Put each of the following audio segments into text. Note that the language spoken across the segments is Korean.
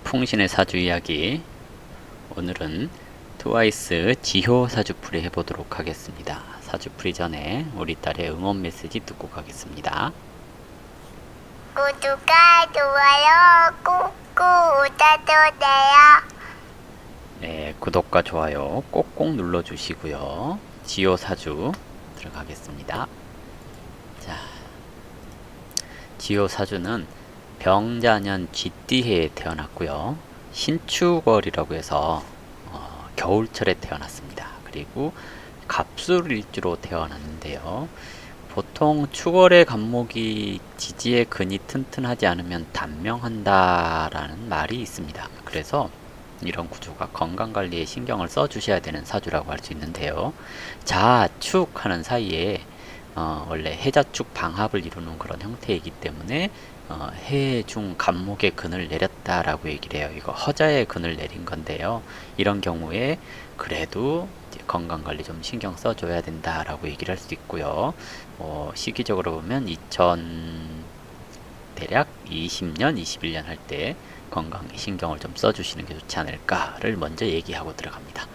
풍신의 사주 이야기. 오늘은 트와이스 지효 사주풀이 해보도록 하겠습니다. 사주풀이 전에 우리 딸의 응원 메시지 듣고 가겠습니다. 구독과 좋아요 꾹꾹 눌러주세요. 네, 구독과 좋아요 꼭꼭 눌러주시고요. 지효 사주 들어가겠습니다. 자, 지효 사주는 병자년 쥐띠해에 태어났고요. 신축월이라고 해서 겨울철에 태어났습니다. 그리고 갑술일주로 태어났는데요. 보통 축월의 간목이 지지의 근이 튼튼하지 않으면 단명한다라는 말이 있습니다. 그래서 이런 구조가 건강관리에 신경을 써주셔야 되는 사주라고 할 수 있는데요. 자축 하는 사이에 원래 해자축 방합을 이루는 그런 형태이기 때문에 해중 간목의 근을 내렸다라고 얘기를 해요. 이거 허자의 근을 내린 건데요. 이런 경우에 그래도 이제 건강관리 좀 신경 써줘야 된다라고 얘기를 할 수 있고요. 시기적으로 보면 대략 20년, 21년 할 때 건강에 신경을 좀 써주시는 게 좋지 않을까를 먼저 얘기하고 들어갑니다.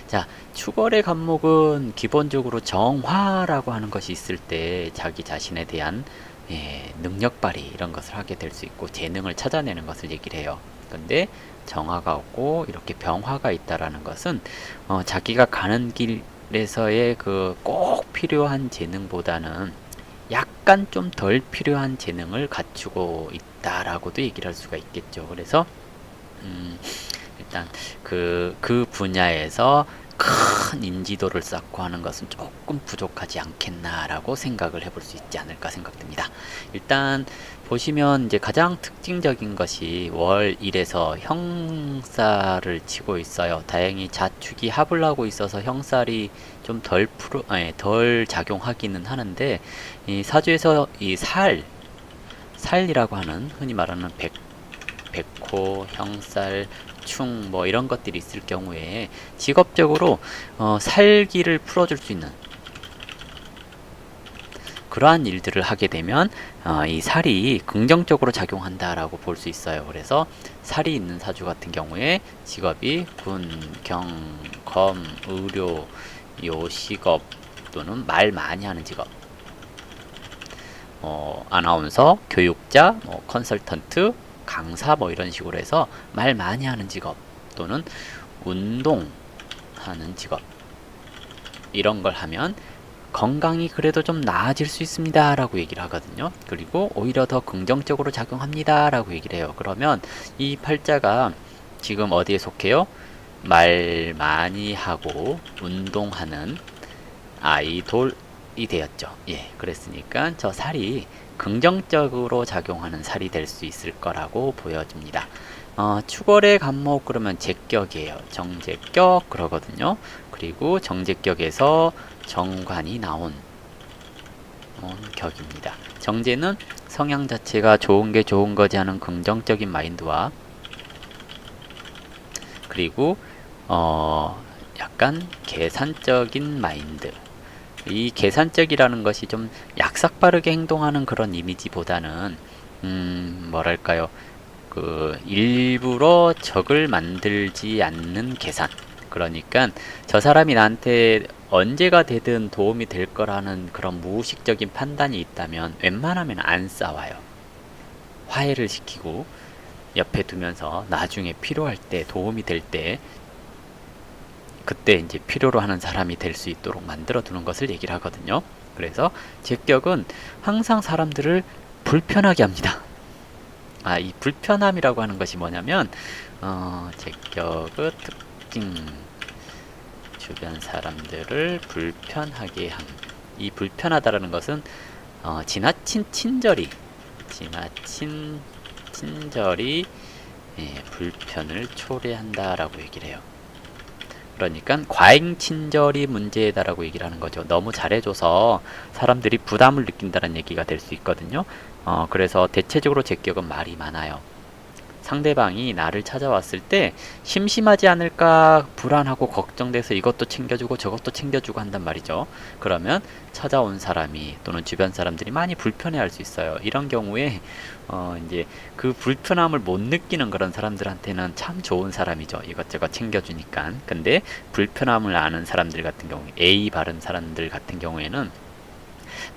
자, 축월의 간목은 기본적으로 정화라고 하는 것이 있을 때 자기 자신에 대한 능력 발휘 이런 것을 하게 될 수 있고 재능을 찾아내는 것을 얘기를 해요. 근데 정화가 없고 이렇게 병화가 있다라는 것은 자기가 가는 길에서의 그 꼭 필요한 재능보다는 약간 좀 덜 필요한 재능을 갖추고 있다라고도 얘기를 할 수가 있겠죠. 그래서 일단 그 분야에서 큰 인지도를 쌓고 하는 것은 조금 부족하지 않겠나라고 생각을 해볼 수 있지 않을까 생각됩니다. 일단 보시면 이제 가장 특징적인 것이 월 1에서 형살을 치고 있어요. 다행히 자축이 합을 하고 있어서 형살이 좀 덜 작용하기는 하는데, 이 사주에서 이 살이라고 하는 흔히 말하는 백호, 형살, 충 뭐 이런 것들이 있을 경우에 직업적으로 살기를 풀어줄 수 있는 그러한 일들을 하게 되면 이 살이 긍정적으로 작용한다라고 볼 수 있어요. 그래서 살이 있는 사주 같은 경우에 직업이 군, 경, 검, 의료, 요식업 또는 말 많이 하는 직업, 아나운서, 교육자, 컨설턴트, 강사 뭐 이런 식으로 해서 말 많이 하는 직업 또는 운동하는 직업, 이런 걸 하면 건강이 그래도 좀 나아질 수 있습니다 라고 얘기를 하거든요. 그리고 오히려 더 긍정적으로 작용합니다 라고 얘기를 해요. 그러면 이 팔자가 지금 어디에 속해요? 말 많이 하고 운동하는 아이돌이 되었죠. 예, 그랬으니까 저 살이 긍정적으로 작용하는 살이 될 수 있을 거라고 보여집니다. 축월의 간목 그러면 제격이에요. 정제격 그러거든요. 그리고 정제격에서 정관이 나온 격입니다. 정제는 성향 자체가 좋은 게 좋은 거지 하는 긍정적인 마인드와, 그리고 약간 계산적인 마인드. 이 계산적이라는 것이 좀 약삭빠르게 행동하는 그런 이미지보다는 뭐랄까요, 일부러 적을 만들지 않는 계산. 그러니까 저 사람이 나한테 언제가 되든 도움이 될 거라는 그런 무의식적인 판단이 있다면 웬만하면 안 싸워요. 화해를 시키고 옆에 두면서 나중에 필요할 때, 도움이 될 때 그때 이제 필요로 하는 사람이 될 수 있도록 만들어 두는 것을 얘기를 하거든요. 그래서 제격은 항상 사람들을 불편하게 합니다. 이 불편함이라고 하는 것이 뭐냐면 제격의 특징, 주변 사람들을 불편하게 함. 이 불편하다라는 것은 지나친 친절이 불편을 초래한다라고 얘기를 해요. 그러니까 과잉 친절이 문제다라고 얘기를 하는 거죠. 너무 잘해줘서 사람들이 부담을 느낀다는 얘기가 될 수 있거든요. 그래서 대체적으로 제격은 말이 많아요. 상대방이 나를 찾아왔을 때 심심하지 않을까 불안하고 걱정돼서 이것도 챙겨주고 저것도 챙겨주고 한단 말이죠. 그러면 찾아온 사람이 또는 주변 사람들이 많이 불편해할 수 있어요. 이런 경우에 이제 그 불편함을 못 느끼는 그런 사람들한테는 참 좋은 사람이죠. 이것저것 챙겨주니까. 근데 불편함을 아는 사람들 같은 경우, A 바른 사람들 같은 경우에는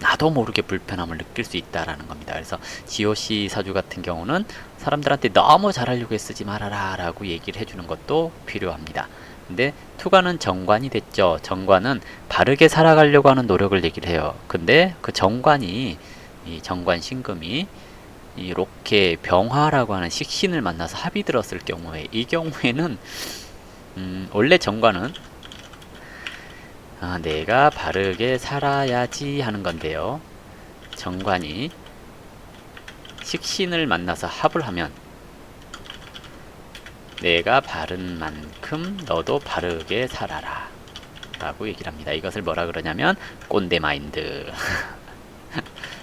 나도 모르게 불편함을 느낄 수 있다라는 겁니다. 그래서 GOC 사주 같은 경우는 사람들한테 너무 잘하려고 쓰지 말아라 라고 얘기를 해주는 것도 필요합니다. 근데 투가는 정관이 됐죠. 정관은 바르게 살아가려고 하는 노력을 얘기를 해요. 근데 그 정관이, 이 정관 신금이 이렇게 병화라고 하는 식신을 만나서 합이 들었을 경우에, 이 경우에는 원래 정관은 내가 바르게 살아야지 하는 건데요. 정관이 식신을 만나서 합을 하면 내가 바른 만큼 너도 바르게 살아라 라고 얘기를 합니다. 이것을 뭐라 그러냐면 꼰대 마인드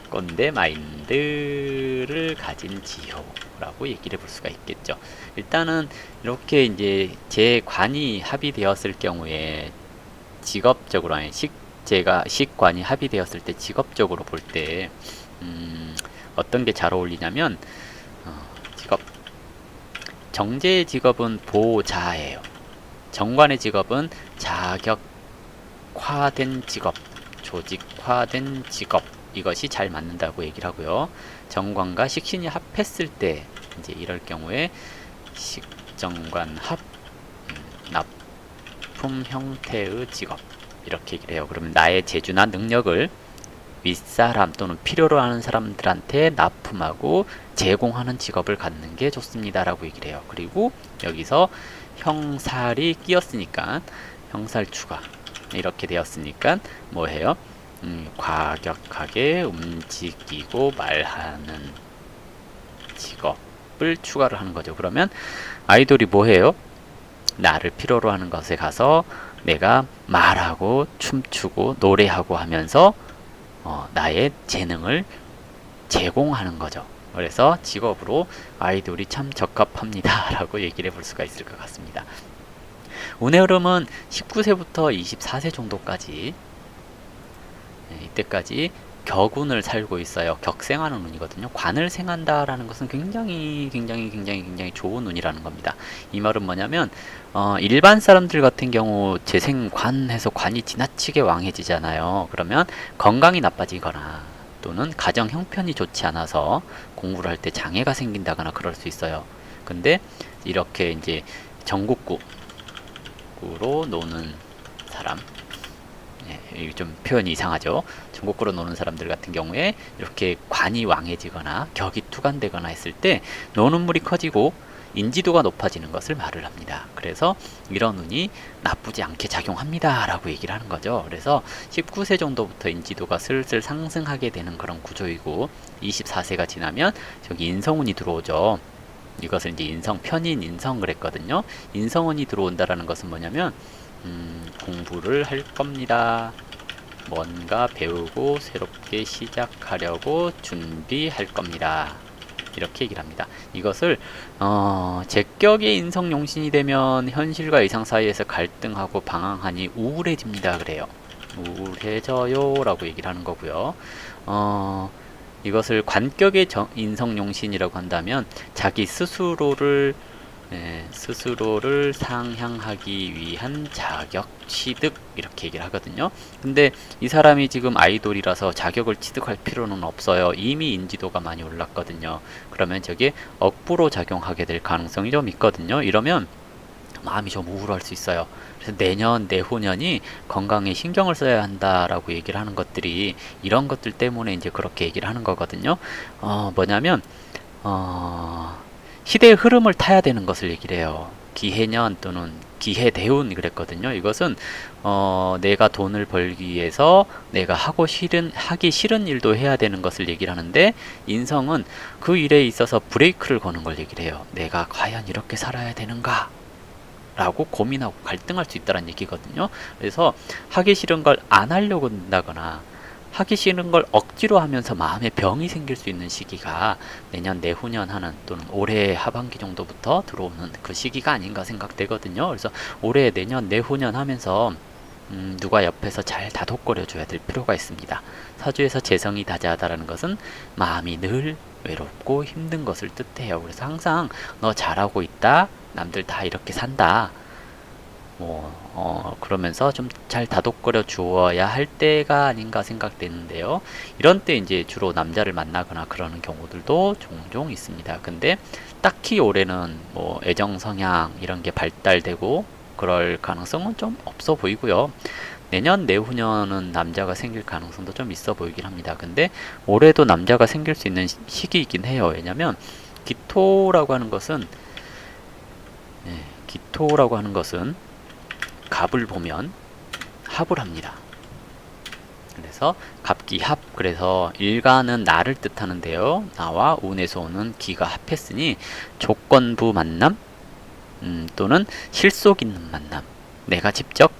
꼰대 마인드를 가진 지효라고 얘기를 해볼 수가 있겠죠. 일단은 이렇게 이제 제 관이 합의되었을 경우에 직업적으로, 아니 제가 식관이 합의되었을 때 직업적으로 볼 때 어떤 게 잘 어울리냐면 직업, 정제의 직업은 보자예요. 정관의 직업은 자격화된 직업, 조직화된 직업, 이것이 잘 맞는다고 얘기를 하고요. 정관과 식신이 합했을 때 이제 이럴 경우에 식정관 합, 납품 형태의 직업, 이렇게 얘기를 해요. 그러면 나의 재주나 능력을 윗사람 또는 필요로 하는 사람들한테 납품하고 제공하는 직업을 갖는 게 좋습니다 라고 얘기를 해요. 그리고 여기서 형살이 끼었으니까 형살 추가, 이렇게 되었으니까 뭐 해요? 과격하게 움직이고 말하는 직업을 추가를 하는 거죠. 그러면 아이돌이 뭐 해요? 나를 필요로 하는 것에 가서 내가 말하고 춤추고 노래하고 하면서 나의 재능을 제공하는 거죠. 그래서 직업으로 아이돌이 참 적합합니다 라고 얘기를 해볼 수가 있을 것 같습니다. 운의 흐름은 19세부터 24세 정도까지, 이때까지 격운을 살고 있어요. 격생하는 운이거든요. 관을 생한다라는 것은 굉장히 좋은 운이라는 겁니다. 이 말은 뭐냐면 일반 사람들 같은 경우 재생관해서 관이 지나치게 왕해지잖아요. 그러면 건강이 나빠지거나 또는 가정 형편이 좋지 않아서 공부를 할 때 장애가 생긴다거나 그럴 수 있어요. 근데 이렇게 이제 전국구로 노는 사람, 좀 표현이 이상하죠. 전국구로 노는 사람들 같은 경우에 이렇게 관이 왕해지거나 격이 투간되거나 했을 때 노는 물이 커지고 인지도가 높아지는 것을 말을 합니다. 그래서 이런 운이 나쁘지 않게 작용합니다 라고 얘기를 하는 거죠. 그래서 19세 정도부터 인지도가 슬슬 상승하게 되는 그런 구조이고, 24세가 지나면 저기 인성운이 들어오죠. 이것을 이제 인성, 편인 인성 그랬거든요. 인성운이 들어온다라는 것은 뭐냐면 공부를 할 겁니다. 뭔가 배우고 새롭게 시작하려고 준비할 겁니다. 이렇게 얘기를 합니다. 이것을 제격의 인성용신이 되면 현실과 이상 사이에서 갈등하고 방황하니 우울해집니다 그래요. 우울해져요 라고 얘기를 하는 거고요. 이것을 관격의 인성용신이라고 한다면 자기 스스로를 상향하기 위한 자격 취득, 이렇게 얘기를 하거든요. 근데 이 사람이 지금 아이돌이라서 자격을 취득할 필요는 없어요. 이미 인지도가 많이 올랐거든요. 그러면 저게 억부로 작용하게 될 가능성이 좀 있거든요. 이러면 마음이 좀 우울할 수 있어요. 그래서 내년, 내후년이 건강에 신경을 써야 한다라고 얘기를 하는 것들이 이런 것들 때문에 이제 그렇게 얘기를 하는 거거든요. 뭐냐면 시대의 흐름을 타야 되는 것을 얘기를 해요. 기해년 또는 기해대운 그랬거든요. 이것은 내가 돈을 벌기 위해서 내가 하기 싫은 일도 해야 되는 것을 얘기를 하는데, 인성은 그 일에 있어서 브레이크를 거는 걸 얘기를 해요. 내가 과연 이렇게 살아야 되는가? 라고 고민하고 갈등할 수 있다는 얘기거든요. 그래서 하기 싫은 걸 안 하려고 한다거나 하기 싫은 걸 억지로 하면서 마음에 병이 생길 수 있는 시기가 내년 내후년 하는 또는 올해 하반기 정도부터 들어오는 그 시기가 아닌가 생각되거든요. 그래서 올해 내년 내후년 하면서 누가 옆에서 잘 다독거려 줘야 될 필요가 있습니다. 사주에서 재성이 다자하다라는 것은 마음이 늘 외롭고 힘든 것을 뜻해요. 그래서 항상 너 잘하고 있다, 남들 다 이렇게 산다, 그러면서 좀 잘 다독거려 주어야 할 때가 아닌가 생각되는데요. 이런 때 이제 주로 남자를 만나거나 그러는 경우들도 종종 있습니다. 근데 딱히 올해는 뭐 애정 성향 이런 게 발달되고 그럴 가능성은 좀 없어 보이고요. 내년 내후년은 남자가 생길 가능성도 좀 있어 보이긴 합니다. 근데 올해도 남자가 생길 수 있는 시기이긴 해요. 왜냐면 기토라고 하는 것은 갑을 보면 합을 합니다. 그래서 갑기합, 그래서 일간은 나를 뜻하는데요. 나와 운에서 오는 기가 합했으니 조건부 만남, 또는 실속 있는 만남, 내가 직접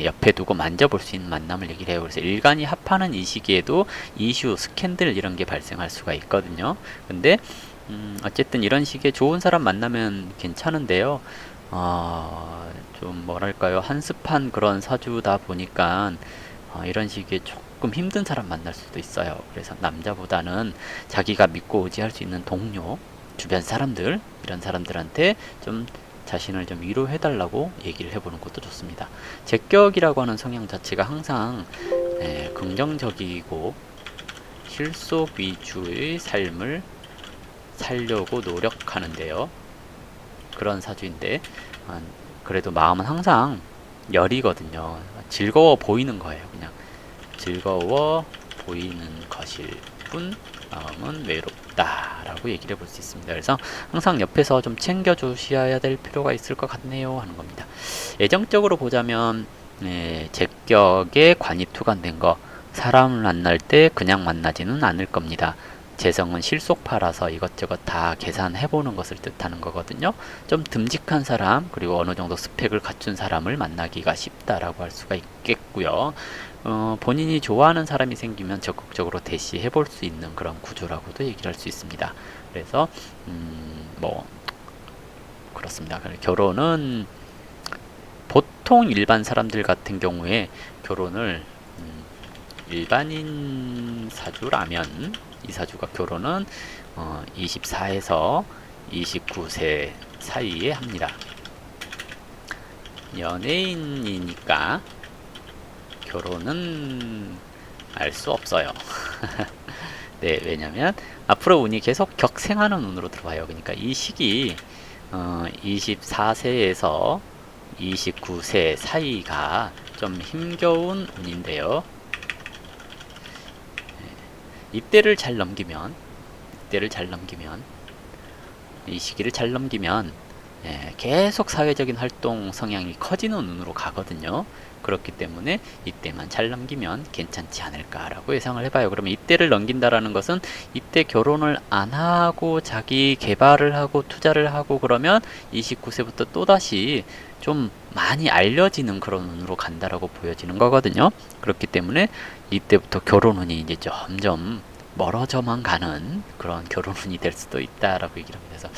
옆에 두고 만져볼 수 있는 만남을 얘기를 해요. 그래서 일간이 합하는 이 시기에도 이슈, 스캔들 이런 게 발생할 수가 있거든요. 근데 어쨌든 이런 시기에 좋은 사람 만나면 괜찮은데요. 좀 뭐랄까요, 한습한 그런 사주다 보니까 이런 시기에 조금 힘든 사람 만날 수도 있어요. 그래서 남자보다는 자기가 믿고 의지할 수 있는 동료, 주변 사람들, 이런 사람들한테 좀 자신을 좀 위로해달라고 얘기를 해보는 것도 좋습니다. 제격이라고 하는 성향 자체가 항상 긍정적이고 실속 위주의 삶을 살려고 노력하는데요. 그런 사주인데 그래도 마음은 항상 열이거든요. 즐거워 보이는 거예요. 그냥 즐거워 보이는 것일 뿐 마음은 외롭다 라고 얘기를 해볼 수 있습니다. 그래서 항상 옆에서 좀 챙겨주셔야 될 필요가 있을 것 같네요 하는 겁니다. 애정적으로 보자면 제격에 관이 투관된 거, 사람을 만날 때 그냥 만나지는 않을 겁니다. 재성은 실속파라서 이것저것 다 계산해보는 것을 뜻하는 거거든요. 좀 듬직한 사람, 그리고 어느 정도 스펙을 갖춘 사람을 만나기가 쉽다라고 할 수가 있겠고요. 본인이 좋아하는 사람이 생기면 적극적으로 대시해볼 수 있는 그런 구조라고도 얘기를 할 수 있습니다. 그래서 그렇습니다. 결혼은 보통 일반 사람들 같은 경우에 결혼을 일반인 사주라면 이 사주가 결혼은 24에서 29세 사이에 합니다. 연예인이니까 결혼은 알 수 없어요. 네, 왜냐면 앞으로 운이 계속 격생하는 운으로 들어와요. 그러니까 이 시기 24세에서 29세 사이가 좀 힘겨운 운인데요. 이때를 잘 넘기면, 이 시기를 잘 넘기면 계속 사회적인 활동 성향이 커지는 운으로 가거든요. 그렇기 때문에 이때만 잘 넘기면 괜찮지 않을까라고 예상을 해봐요. 그러면 이때를 넘긴다라는 것은 이때 결혼을 안 하고 자기 개발을 하고 투자를 하고 그러면 29세부터 또다시 좀 많이 알려지는 그런 운으로 간다라고 보여지는 거거든요. 그렇기 때문에 이때부터 결혼운이 이제 점점 멀어져만 가는 그런 결혼운이 될 수도 있다라고 얘기를 합니다. 그래서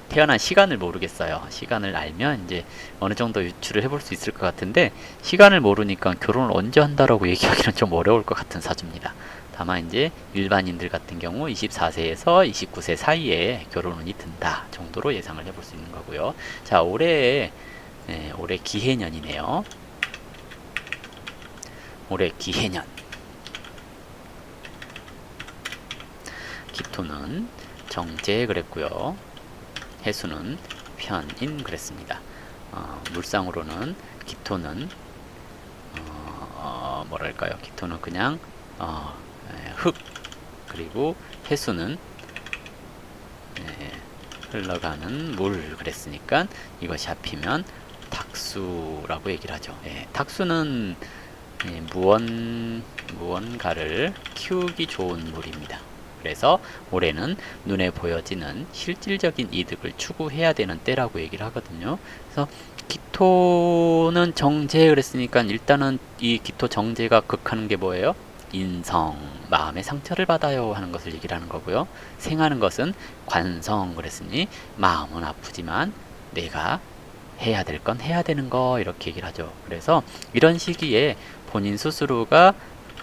태어난 시간을 모르겠어요. 시간을 알면 이제 어느 정도 유추를 해볼 수 있을 것 같은데 시간을 모르니까 결혼을 언제 한다라고 얘기하기는 좀 어려울 것 같은 사주입니다. 다만 이제 일반인들 같은 경우 24세에서 29세 사이에 결혼운이 든다 정도로 예상을 해볼 수 있는 거고요. 자, 올해 기해년이네요. 올해 기해년. 기토는 정제 그랬고요. 해수는 편인 그랬습니다. 물상으로는 기토는 뭐랄까요? 기토는 그냥 흙, 그리고 해수는 흘러가는 물 그랬으니까 이것이 합히면 탁수라고 얘기를 하죠. 탁수는 무언가를 키우기 좋은 물입니다. 그래서 올해는 눈에 보여지는 실질적인 이득을 추구해야 되는 때라고 얘기를 하거든요. 그래서 기토는 정제 그랬으니까 일단은 이 기토 정제가 극하는 게 뭐예요? 인성, 마음의 상처를 받아요 하는 것을 얘기를 하는 거고요. 생하는 것은 관성 그랬으니 마음은 아프지만 내가 해야 될 건 해야 되는 거 이렇게 얘기를 하죠. 그래서 이런 시기에 본인 스스로가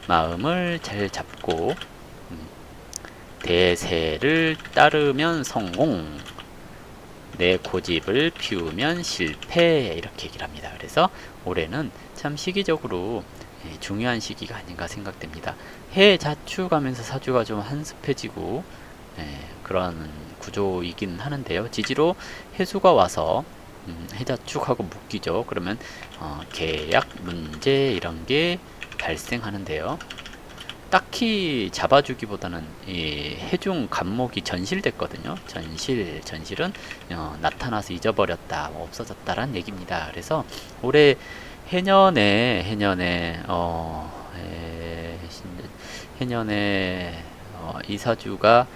마음을 잘 잡고 대세를 따르면 성공, 내 고집을 피우면 실패 이렇게 얘기를 합니다. 그래서 올해는 참 시기적으로 중요한 시기가 아닌가 생각됩니다. 해 자축하면서 사주가 좀 한습해지고 그런 구조이긴 하는데요. 지지로 해수가 와서 해자축하고 묶이죠. 그러면 계약 문제 이런 게 발생하는데요. 딱히 잡아주기보다는 이 해중 간목이 전실됐거든요. 전실은 나타나서 잊어버렸다, 없어졌다라는 얘기입니다. 그래서 올해 해년에 이 사주가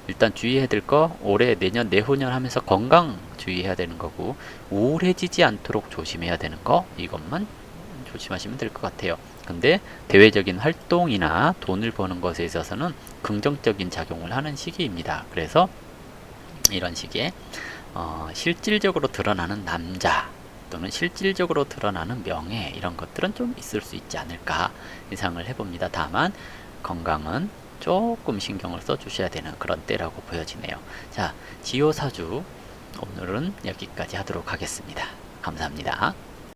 일단 주의해야 될 거, 올해 내년 내후년 하면서 건강 주의해야 되는 거고, 우울해지지 않도록 조심해야 되는 거, 이것만 조심하시면 될 것 같아요. 근데 대외적인 활동이나 돈을 버는 것에 있어서는 긍정적인 작용을 하는 시기입니다. 그래서 이런 시기에 실질적으로 드러나는 남자 또는 실질적으로 드러나는 명예 이런 것들은 좀 있을 수 있지 않을까 예상을 해봅니다. 다만 건강은 조금 신경을 써주셔야 되는 그런 때라고 보여지네요. 자, 지효사주 오늘은 여기까지 하도록 하겠습니다. 감사합니다.